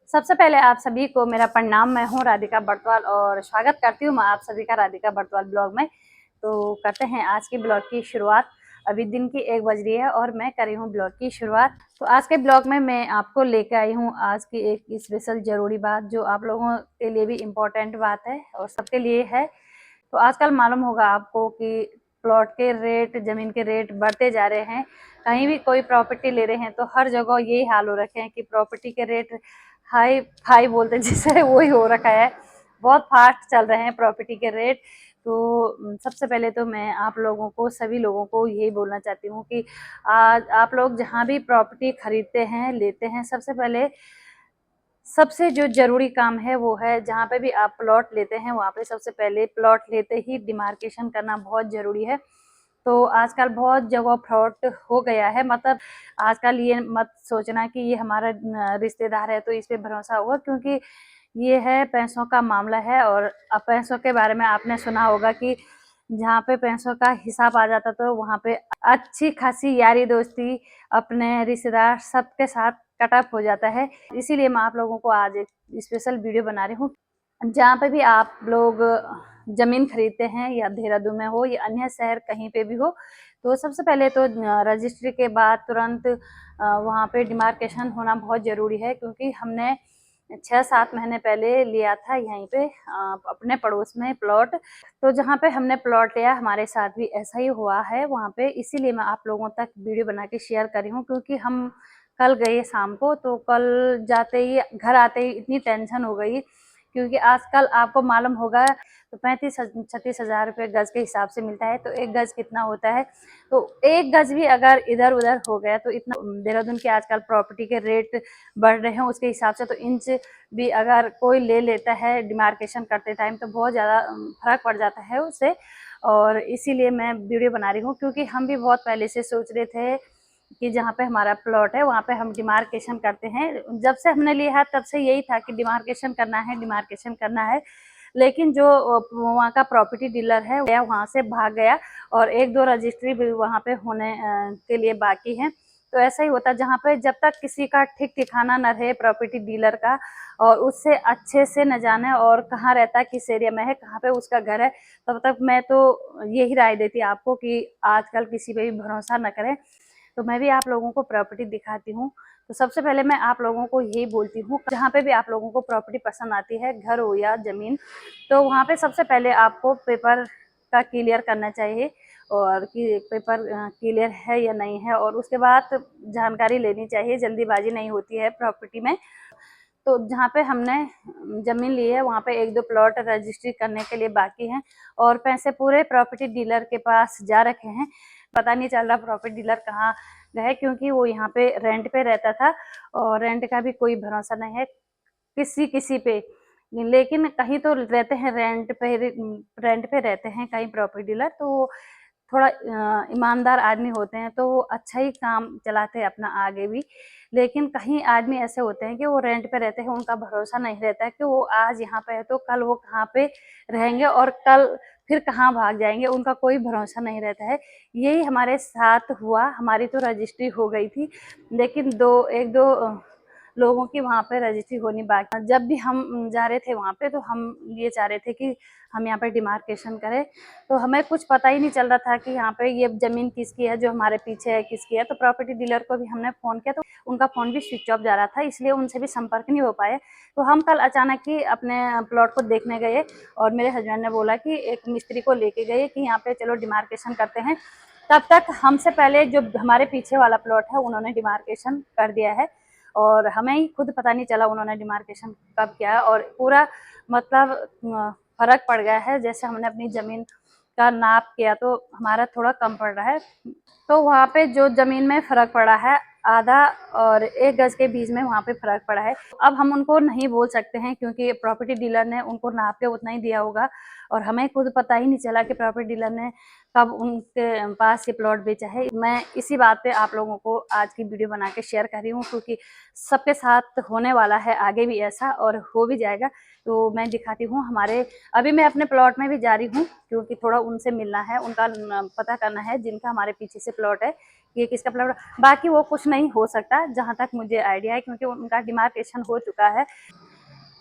सबसे पहले आप सभी को मेरा प्रणाम। मैं हूँ राधिका बर्तवाल और स्वागत करती हूँ मैं आप सभी का राधिका बर्तवाल ब्लॉग में। तो करते हैं आज के ब्लॉग की शुरुआत। अभी दिन की 1 बज रही है और मैं कर रही हूँ ब्लॉग की शुरुआत। तो आज के ब्लॉग में मैं आपको लेकर आई हूँ आज की एक स्पेशल ज़रूरी बात, जो आप लोगों के लिए भी इम्पोर्टेंट बात है और सबके लिए है। तो आजकल मालूम होगा आपको कि प्लॉट के रेट, ज़मीन के रेट बढ़ते जा रहे हैं। कहीं भी कोई प्रॉपर्टी ले रहे हैं तो हर जगह यही हाल हो रखे हैं कि प्रॉपर्टी के रेट हाई फाई बोलते हैं जिसे, वही हो रखा है। बहुत फास्ट चल रहे हैं प्रॉपर्टी के रेट। तो सबसे पहले तो मैं आप लोगों को, सभी लोगों को यही बोलना चाहती हूँ कि आज आप लोग जहाँ भी प्रॉपर्टी खरीदते हैं, लेते हैं, सबसे पहले सबसे जो ज़रूरी काम है वो है, जहाँ पे भी आप प्लॉट लेते हैं वहाँ पे सबसे पहले प्लॉट लेते ही डिमार्केशन करना बहुत ज़रूरी है। तो आजकल बहुत जगह फ्रॉड हो गया है। मतलब आजकल ये मत सोचना कि ये हमारा रिश्तेदार है तो इस पे भरोसा होगा, क्योंकि ये है पैसों का मामला है। और अब पैसों के बारे में आपने सुना होगा कि जहाँ पे पैसों का हिसाब आ जाता तो वहाँ पे अच्छी खासी यारी दोस्ती अपने रिश्तेदार सबके साथ कट ऑफ हो जाता है। इसीलिए मैं आप लोगों को आज एक स्पेशल वीडियो बना रही हूँ। जहाँ पे भी आप लोग ज़मीन खरीदते हैं, या देहरादून में हो या अन्य शहर कहीं पे भी हो, तो सबसे पहले तो रजिस्ट्री के बाद तुरंत वहाँ पे डिमार्केशन होना बहुत ज़रूरी है। क्योंकि हमने 6-7 महीने पहले लिया था यहीं पे अपने पड़ोस में प्लॉट। तो जहाँ पे हमने प्लॉट लिया हमारे साथ भी ऐसा ही हुआ है वहाँ पे। इसीलिए मैं आप लोगों तक वीडियो बना के शेयर कर रही हूँ, क्योंकि हम कल गए शाम को, तो कल जाते ही घर आते ही इतनी टेंशन हो गई। क्योंकि आजकल आपको मालूम होगा तो 35-36 हज़ार रुपये गज के हिसाब से मिलता है। तो एक गज कितना होता है? तो एक गज भी अगर इधर उधर हो गया तो इतना, देहरादून के आजकल प्रॉपर्टी के रेट बढ़ रहे हैं उसके हिसाब से, तो इंच भी अगर कोई ले लेता है डिमार्केशन करते टाइम तो बहुत ज़्यादा फर्क पड़ जाता है उससे। और इसीलिए मैं वीडियो बना रही हूँ, क्योंकि हम भी बहुत पहले से सोच रहे थे कि जहाँ पे हमारा प्लॉट है वहाँ पे हम डिमार्केशन करते हैं। जब से हमने लिया है तब से यही था कि डिमार्केशन करना है, डिमार्केशन करना है। लेकिन जो वहाँ का प्रॉपर्टी डीलर है वहाँ से भाग गया और 1-2 रजिस्ट्री भी वहाँ पे होने के लिए बाकी हैं। तो ऐसा ही होता है, जहाँ पे जब तक किसी का ठीक ठिकाना न रहे प्रॉपर्टी डीलर का, और उससे अच्छे से न जाने और कहाँ रहता है, किस एरिया में है, कहाँ पे उसका घर है, तब तक मैं तो यही राय देती आपको कि आजकल किसी पे भी भरोसा न करें। तो मैं भी आप लोगों को प्रॉपर्टी दिखाती हूँ। तो सबसे पहले मैं आप लोगों को यही बोलती हूँ, जहाँ पे भी आप लोगों को प्रॉपर्टी पसंद आती है, घर हो या ज़मीन, तो वहाँ पे सबसे पहले आपको पेपर का क्लियर करना चाहिए, और कि पेपर क्लियर है या नहीं है। और उसके बाद जानकारी लेनी चाहिए, जल्दीबाजी नहीं होती है प्रॉपर्टी में। तो जहाँ पे हमने ज़मीन ली है वहाँ पे 1-2 प्लॉट रजिस्ट्री करने के लिए बाकी हैं, और पैसे पूरे प्रॉपर्टी डीलर के पास जा रखे हैं। पता नहीं चल रहा प्रॉपर्टी डीलर कहाँ गए, क्योंकि वो यहाँ पे रेंट पे रहता था और रेंट का भी कोई भरोसा नहीं है किसी किसी पे। लेकिन कहीं तो रहते हैं रेंट पे रहते हैं कहीं प्रॉपर्टी डीलर, तो थोड़ा ईमानदार आदमी होते हैं तो वो अच्छा ही काम चलाते हैं अपना आगे भी। लेकिन कहीं आदमी ऐसे होते हैं कि वो रेंट पे रहते हैं, उनका भरोसा नहीं रहता है कि वो आज यहाँ पे है तो कल वो कहाँ पे रहेंगे और कल फिर कहाँ भाग जाएंगे, उनका कोई भरोसा नहीं रहता है। यही हमारे साथ हुआ। हमारी तो रजिस्ट्री हो गई थी, लेकिन 1-2 लोगों की वहाँ पे रजिस्ट्री होनी बाकी। जब भी हम जा रहे थे वहाँ पे तो हम ये चाह रहे थे कि हम यहाँ पे डिमार्केशन करें, तो हमें कुछ पता ही नहीं चल रहा था कि यहाँ पे ये ज़मीन किसकी है, जो हमारे पीछे है किसकी है। तो प्रॉपर्टी डीलर को भी हमने फ़ोन किया तो उनका फ़ोन भी स्विच ऑफ जा रहा था, इसलिए उनसे भी संपर्क नहीं हो पाए। तो हम कल अचानक ही अपने प्लॉट को देखने गए और मेरे हस्बैंड ने बोला कि एक मिस्त्री को लेके गए कि यहाँ पे चलो डिमार्केशन करते हैं। तब तक हमसे पहले जो हमारे पीछे वाला प्लॉट है उन्होंने डिमार्केशन कर दिया है, और हमें ही खुद पता नहीं चला उन्होंने डिमार्केशन कब किया है। और पूरा मतलब फ़र्क पड़ गया है। जैसे हमने अपनी ज़मीन का नाप किया तो हमारा थोड़ा कम पड़ रहा है, तो वहाँ पे जो ज़मीन में फ़र्क पड़ा है आधा और 1 गज के बीच में वहाँ पे फ़र्क पड़ा है। अब हम उनको नहीं बोल सकते हैं, क्योंकि प्रॉपर्टी डीलर ने उनको नाप के उतना ही दिया होगा, और हमें खुद पता ही नहीं चला कि प्रॉपर्टी डीलर ने कब उनके पास ये प्लॉट बेचा है। मैं इसी बात पे आप लोगों को आज की वीडियो बना के शेयर कर रही हूँ, क्योंकि सबके साथ होने वाला है आगे भी ऐसा, और हो भी जाएगा। तो मैं दिखाती हूँ हमारे, अभी मैं अपने प्लॉट में भी जा रही हूँ, क्योंकि थोड़ा उनसे मिलना है, उनका पता करना है जिनका हमारे पीछे से प्लॉट है ये किसका प्लॉट, बाकी वो कुछ नहीं हो सकता जहाँ तक मुझे आइडिया है, क्योंकि उनका डिमार्केशन हो चुका है।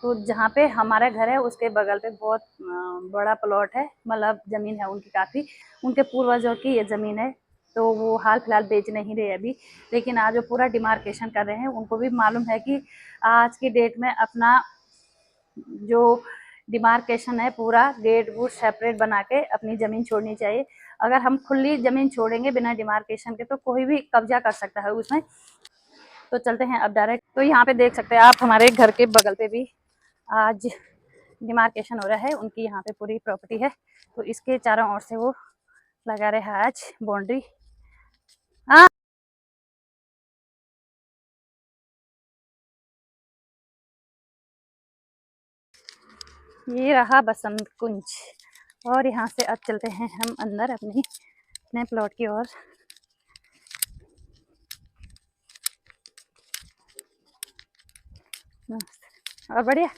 तो जहाँ पे हमारा घर है उसके बगल पे बहुत बड़ा प्लॉट है, मतलब ज़मीन है उनकी काफ़ी, उनके पूर्वजों की ये ज़मीन है। तो वो हाल फिलहाल बेच नहीं रहे अभी, लेकिन आज वो पूरा डिमार्केशन कर रहे हैं। उनको भी मालूम है कि आज की डेट में अपना जो डिमार्केशन है पूरा गेट वूट सेपरेट बना के अपनी ज़मीन छोड़नी चाहिए। अगर हम खुली ज़मीन छोड़ेंगे बिना डिमार्केशन के तो कोई भी कब्जा कर सकता है उसमें। तो चलते हैं अब डायरेक्ट। तो यहाँ पे देख सकते हैं आप हमारे घर के बगल पे भी आज डिमार्केशन हो रहा है, उनकी यहाँ पे पूरी प्रॉपर्टी है। तो इसके चारों ओर से वो लगा रहे हैं आज बाउंड्री। हाँ, ये रहा बसंत कुंज। और यहाँ से अब चलते हैं हम अंदर अपने प्लॉट की ओर। और बढ़िया,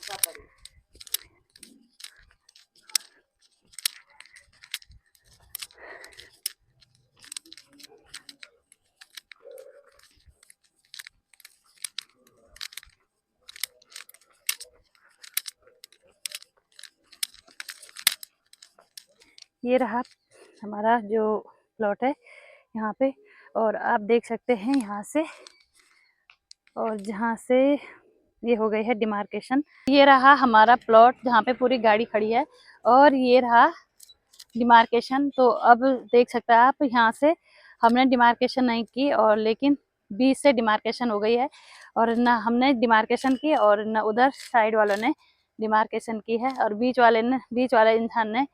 ये रहा हमारा जो प्लॉट है यहाँ पे। और आप देख सकते हैं यहाँ से, और जहाँ से ये हो गई है डिमार्केशन। ये रहा हमारा प्लॉट जहाँ पे पूरी गाड़ी खड़ी है, और ये रहा डिमार्केशन। तो अब देख सकते हैं आप, यहाँ से हमने डिमार्केशन नहीं की, और लेकिन बीच से डिमार्केशन हो गई है। और ना हमने डिमार्केशन की और ना उधर साइड वालों ने डिमार्केशन की है, और बीच वाले इंसान ने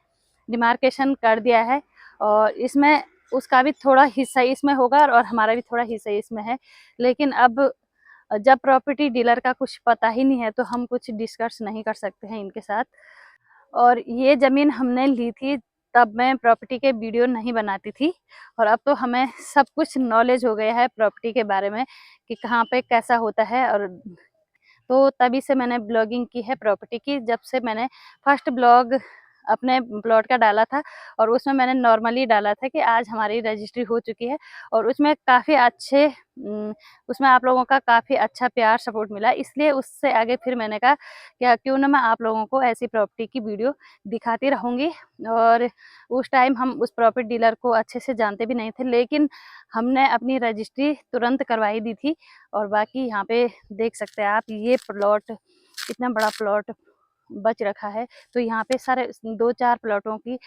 डिमार्केशन कर दिया है। और इसमें उसका भी थोड़ा हिस्सा इसमें होगा और हमारा भी थोड़ा हिस्सा इसमें है। लेकिन अब जब प्रॉपर्टी डीलर का कुछ पता ही नहीं है तो हम कुछ डिस्कस नहीं कर सकते हैं इनके साथ। और ये ज़मीन हमने ली थी तब मैं प्रॉपर्टी के वीडियो नहीं बनाती थी, और अब तो हमें सब कुछ नॉलेज हो गया है प्रॉपर्टी के बारे में कि कहाँ पे कैसा होता है। और तो तभी से मैंने ब्लॉगिंग की है प्रॉपर्टी की। जब से मैंने फर्स्ट ब्लॉग अपने प्लॉट का डाला था, और उसमें मैंने नॉर्मली डाला था कि आज हमारी रजिस्ट्री हो चुकी है, और उसमें काफ़ी अच्छे उसमें आप लोगों का काफ़ी अच्छा प्यार सपोर्ट मिला। इसलिए उससे आगे फिर मैंने कहा क्या क्यों ना मैं आप लोगों को ऐसी प्रॉपर्टी की वीडियो दिखाती रहूँगी। और उस टाइम हम उस प्रॉपर्टी डीलर को अच्छे से जानते भी नहीं थे, लेकिन हमने अपनी रजिस्ट्री तुरंत करवाई दी थी। और बाकी यहाँ पे देख सकते हैं आप, ये प्लॉट इतना बड़ा प्लॉट बच रखा है। तो यहाँ पे सारे 2-4 प्लॉटों की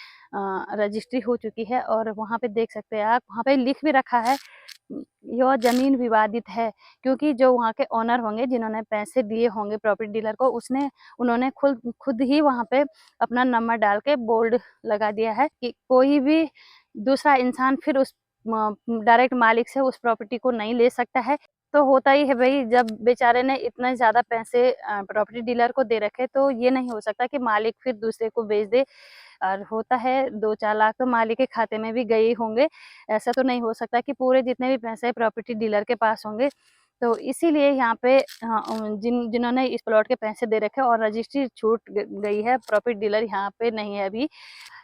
रजिस्ट्री हो चुकी है। और वहाँ पे देख सकते हैं आप, वहाँ पे लिख भी रखा है यह ज़मीन विवादित है, क्योंकि जो वहाँ के ओनर होंगे जिन्होंने पैसे दिए होंगे प्रॉपर्टी डीलर को, उन्होंने खुद ही वहाँ पे अपना नंबर डाल के बोर्ड लगा दिया है कि कोई भी दूसरा इंसान फिर उस डायरेक्ट मालिक से उस प्रॉपर्टी को नहीं ले सकता है। तो होता ही है भाई, जब बेचारे ने इतने ज़्यादा पैसे प्रॉपर्टी डीलर को दे रखे, तो ये नहीं हो सकता कि मालिक फिर दूसरे को बेच दे। और होता है 2-4 लाख तो मालिक के खाते में भी गए होंगे। ऐसा तो नहीं हो सकता कि पूरे जितने भी पैसे प्रॉपर्टी डीलर के पास होंगे। तो इसीलिए यहाँ पे जिन्होंने इस प्लॉट के पैसे दे रखे और रजिस्ट्री छूट गई है, प्रॉपर्टी डीलर यहाँ पे नहीं है अभी।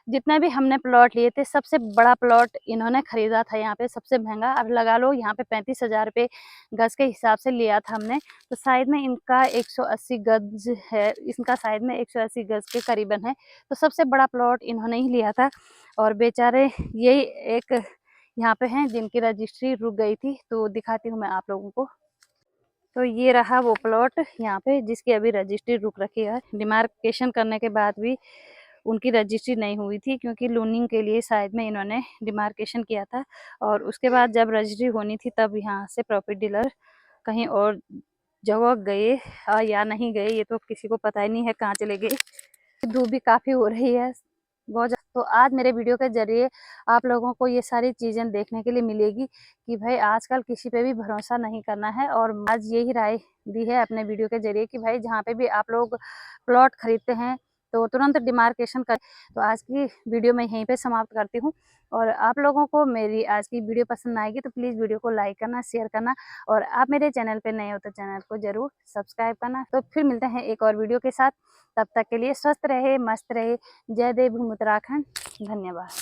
जितने भी हमने प्लॉट लिए थे, सबसे बड़ा प्लॉट इन्होंने खरीदा था यहाँ पे, सबसे महंगा। अब लगा लो यहाँ पे 35,000 रुपये गज के हिसाब से लिया था हमने। तो साइड में इनका 180 गज है, इनका साइड में 180 गज के करीबन है। तो सबसे बड़ा प्लॉट इन्होंने ही लिया था, और बेचारे यही एक यहाँ पे हैं जिनकी रजिस्ट्री रुक गई थी। तो दिखाती हूँ मैं आप लोगों को। तो ये रहा वो प्लॉट यहाँ पे जिसकी अभी रजिस्ट्री रुक रखी है। डिमार्केशन करने के बाद भी उनकी रजिस्ट्री नहीं हुई थी, क्योंकि लोनिंग के लिए शायद में इन्होंने डिमार्केशन किया था। और उसके बाद जब रजिस्ट्री होनी थी तब यहाँ से प्रॉपर्टी डीलर कहीं और जगह गए या नहीं गए, ये तो किसी को पता ही नहीं है कहाँ चले गए। धूप भी काफ़ी हो रही है बहुत ज़्यादा। तो आज मेरे वीडियो के ज़रिए आप लोगों को ये सारी चीज़ें देखने के लिए मिलेगी कि भाई आजकल किसी पे भी भरोसा नहीं करना है। और आज यही राय दी है अपने वीडियो के ज़रिए कि भाई जहाँ पे भी आप लोग प्लॉट खरीदते हैं तो तुरंत डिमार्केशन कर। तो आज की वीडियो मैं यहीं पे समाप्त करती हूँ। और आप लोगों को मेरी आज की वीडियो पसंद आएगी तो प्लीज़ वीडियो को लाइक करना, शेयर करना, और आप मेरे चैनल पे नए हो तो चैनल को ज़रूर सब्सक्राइब करना। तो फिर मिलते हैं एक और वीडियो के साथ, तब तक के लिए स्वस्थ रहे, मस्त रहे। जय देव भूमि उत्तराखंड। धन्यवाद।